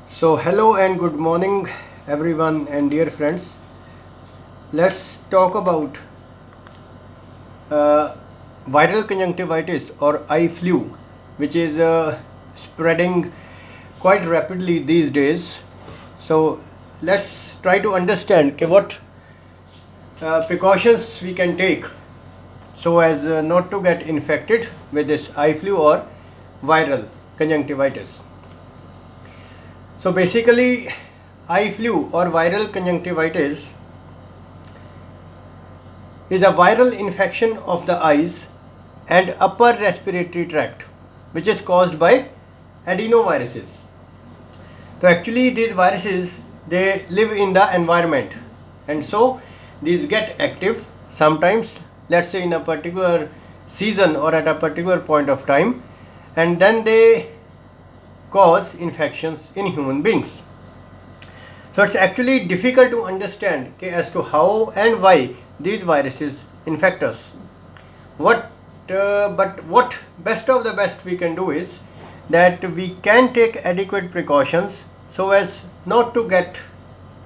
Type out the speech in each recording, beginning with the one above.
So hello and good morning everyone and dear friends. Let's talk about uh, viral conjunctivitis or eye flu, which is spreading quite rapidly these days. So let's try to understand what precautions we can take so as not to get infected with this eye flu or viral conjunctivitis. So basically, eye flu or viral conjunctivitis is a viral infection of the eyes and upper respiratory tract which is caused by adenoviruses. So actually these viruses, they live in the environment, and so these get active sometimes, let's say in a particular season or at a particular point of time, and then they cause infections in human beings. So it's actually difficult to understand as to how and why these viruses infect us. But what best of the best we can do is that we can take adequate precautions so as not to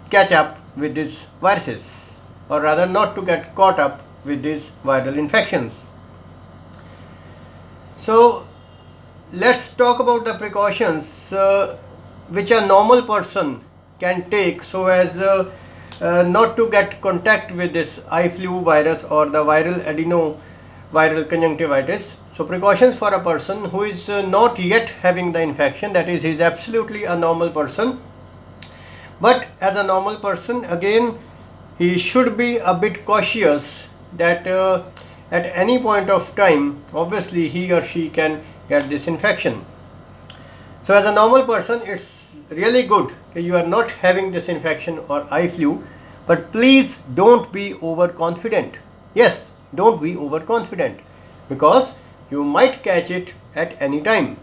catch up with these viruses, or rather not to get caught up with these viral infections. So let's talk about the precautions which a normal person can take so as not to get contact with this eye flu virus or the viral adenoviral conjunctivitis. So precautions for a person who is not yet having the infection, that is, he is absolutely a normal person, but as a normal person again he should be a bit cautious that at any point of time obviously he or she can get this infection. So as a normal person, it's really good that you are not having this infection or eye flu, but please don't be overconfident. Yes, don't be overconfident, because you might catch it at any time,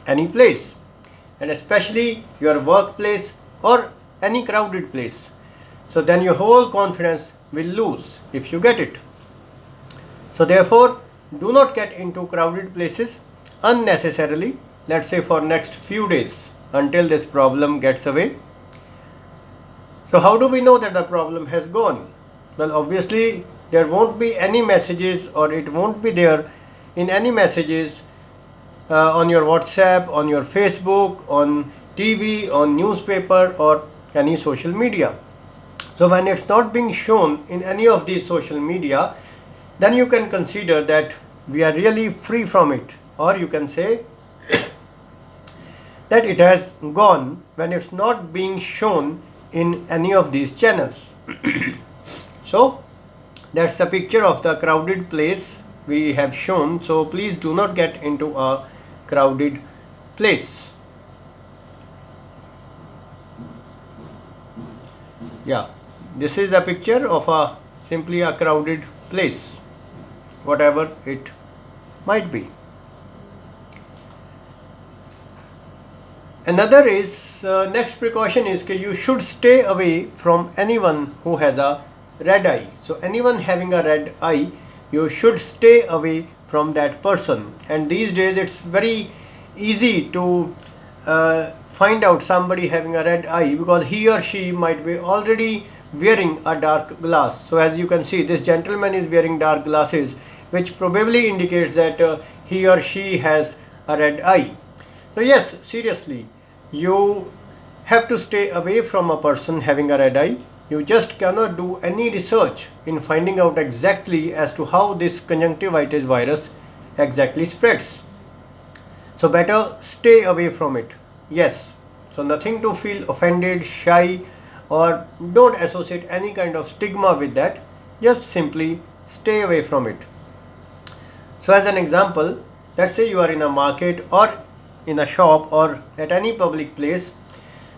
any place, and especially your workplace or any crowded place. So then your whole confidence will lose if you get it. So therefore, do not get into crowded places unnecessarily, let's say for next few days until this problem gets away. So how do we know that the problem has gone? Well, obviously there won't be any messages, or it won't be there in any messages on your WhatsApp, on your Facebook, on TV, on newspaper, or any social media. So when it's not being shown in any of these social media, then you can consider that we are really free from it, or you can say that it has gone when it's not being shown in any of these channels. So that's the picture of the crowded place we have shown. So please do not get into a crowded place. Yeah, this is a picture of simply a crowded place, whatever it might be. Another is next precaution is that you should stay away from anyone who has a red eye. So anyone having a red eye, you should stay away from that person. And these days it's very easy to find out somebody having a red eye, because he or she might be already wearing a dark glass. So as you can see, this gentleman is wearing dark glasses, which probably indicates that he or she has a red eye. So yes, seriously, you have to stay away from a person having a red eye. You just cannot do any research in finding out exactly as to how this conjunctivitis virus exactly spreads. So better stay away from it. Yes, so nothing to feel offended, shy, or don't associate any kind of stigma with that. Just simply stay away from it. So as an example, let's say you are in a market or in a shop or at any public place.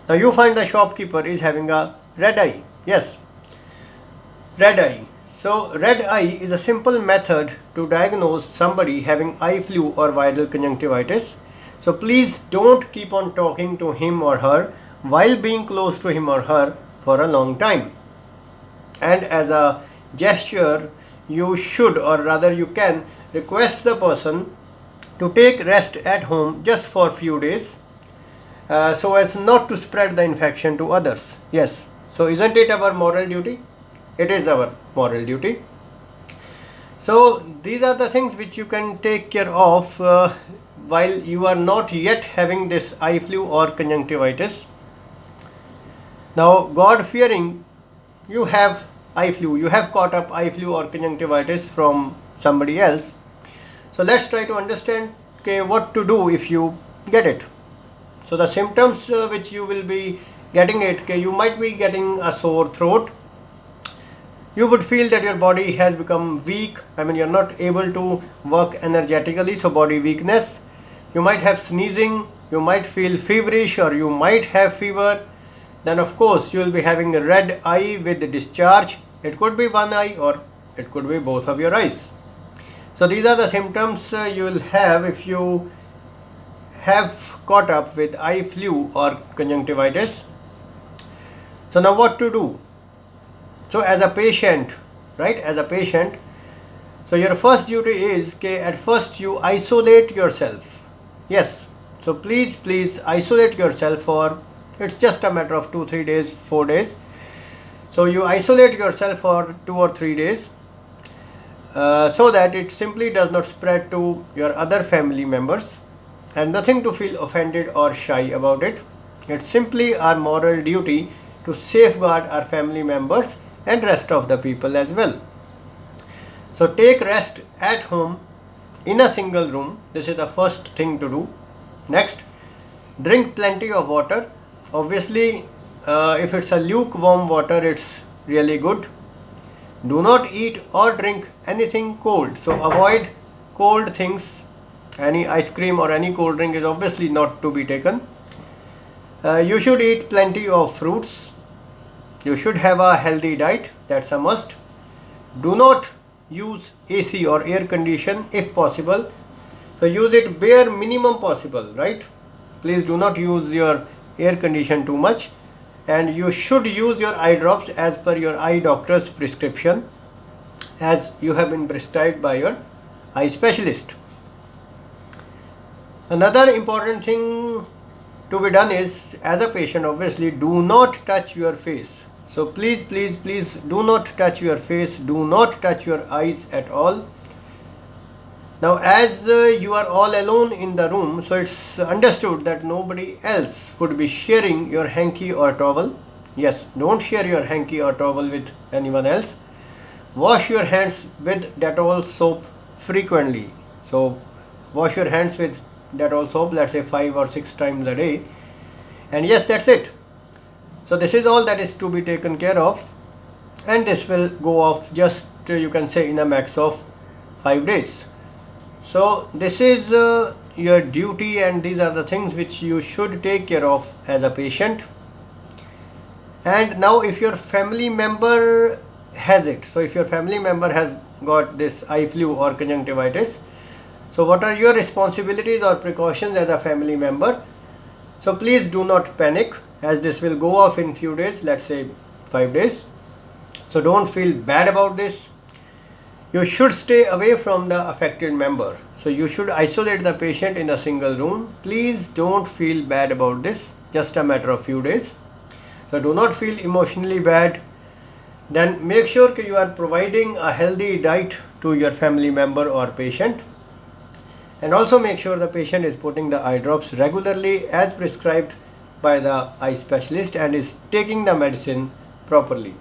Now you find the shopkeeper is having a red eye. Yes, red eye. So red eye is a simple method to diagnose somebody having eye flu or viral conjunctivitis. So please don't keep on talking to him or her while being close to him or her for a long time. And as a gesture, you should, or rather you can, request the person to take rest at home just for few days so as not to spread the infection to others. Yes, so isn't it our moral duty? It is our moral duty. So these are the things which you can take care of while you are not yet having this eye flu or conjunctivitis. Now, God fearing, you have eye flu, you have caught up eye flu or conjunctivitis from somebody else. So let's try to understand, okay, what to do if you get it. So the symptoms which you will be getting it, okay, you might be getting a sore throat. You would feel that your body has become weak. I mean, you're not able to work energetically, so body weakness. You might have sneezing, you might feel feverish, or you might have fever. Then of course you will be having a red eye with discharge. It could be one eye or it could be both of your eyes. So these are the symptoms you will have if you have caught up with eye flu or conjunctivitis. So now what to do? So as a patient, right, as a patient, so your first duty is, okay, at first you isolate yourself. Yes, so please isolate yourself for, it's just a matter of 2-3 days, 4 days. So you isolate yourself for 2 or 3 days so that it simply does not spread to your other family members, and nothing to feel offended or shy about it. It's simply our moral duty to safeguard our family members and rest of the people as well. So take rest at home in a single room. This is the first thing to do. Next, drink plenty of water. Obviously, if it's a lukewarm water, it's really good. Do not eat or drink anything cold. So avoid cold things. Any ice cream or any cold drink is obviously not to be taken. You should eat plenty of fruits. You should have a healthy diet. That's a must. Do not use AC or air condition if possible. So use it bare minimum possible, right? Please do not use your air condition too much. And you should use your eye drops as per your eye doctor's prescription, as you have been prescribed by your eye specialist. Another important thing to be done is, as a patient, obviously, do not touch your face. So please do not touch your face, do not touch your eyes at all. Now as you are all alone in the room, so it's understood that nobody else would be sharing your hanky or towel. Yes, don't share your hanky or towel with anyone else. Wash your hands with Dettol soap frequently. So wash your hands with Dettol soap, let's say 5 or 6 times a day. And yes, that's it. So this is all that is to be taken care of, and this will go off just you can say in a max of 5 days. So this is your duty, and these are the things which you should take care of as a patient. And now if your family member has it, so if your family member has got this eye flu or conjunctivitis, so what are your responsibilities or precautions as a family member? So please do not panic, as this will go off in few days, let's say 5 days. So don't feel bad about this. You should stay away from the affected member. So you should isolate the patient in a single room. Please don't feel bad about this, just a matter of few days. So do not feel emotionally bad. Then make sure that you are providing a healthy diet to your family member or patient. And also make sure the patient is putting the eye drops regularly as prescribed by the eye specialist and is taking the medicine properly.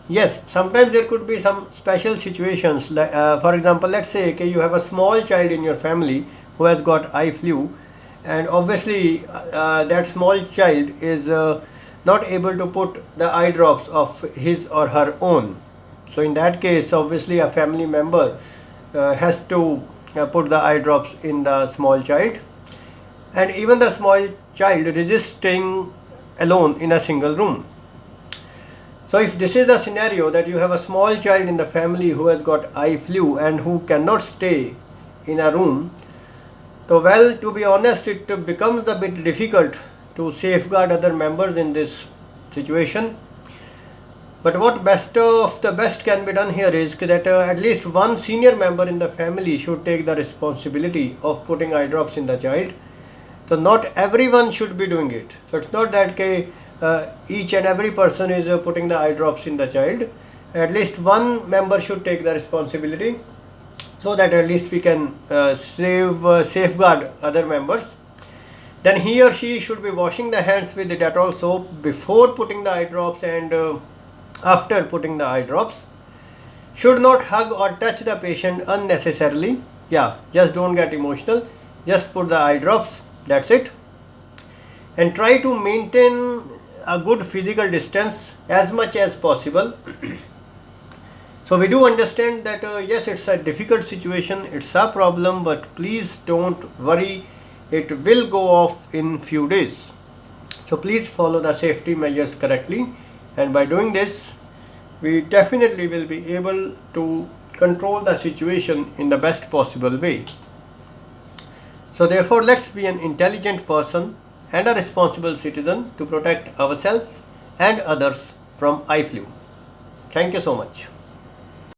Yes, sometimes there could be some special situations, like, for example, let's say you have a small child in your family who has got eye flu, and obviously that small child is not able to put the eye drops of his or her own. So in that case, obviously a family member has to put the eye drops in the small child, and even the small child resists staying alone in a single room. So if this is a scenario that you have a small child in the family who has got eye flu and who cannot stay in a room, so well, to be honest, it becomes a bit difficult to safeguard other members in this situation. But what best of the best can be done here is that at least one senior member in the family should take the responsibility of putting eye drops in the child. So not everyone should be doing it. So it's not that each and every person is putting the eye drops in the child. At least one member should take the responsibility, so that at least we can safeguard other members. Then he or she should be washing the hands with the Dettol soap before putting the eye drops and after putting the eye drops. Should not hug or touch the patient unnecessarily. Yeah, just don't get emotional. Just put the eye drops. That's it. And try to maintain a good physical distance as much as possible. So we do understand that yes, it's a difficult situation, it's a problem, but please don't worry, it will go off in few days. So please follow the safety measures correctly, and by doing this we definitely will be able to control the situation in the best possible way. So therefore, let's be an intelligent person and a responsible citizen to protect ourselves and others from eye flu. Thank you so much.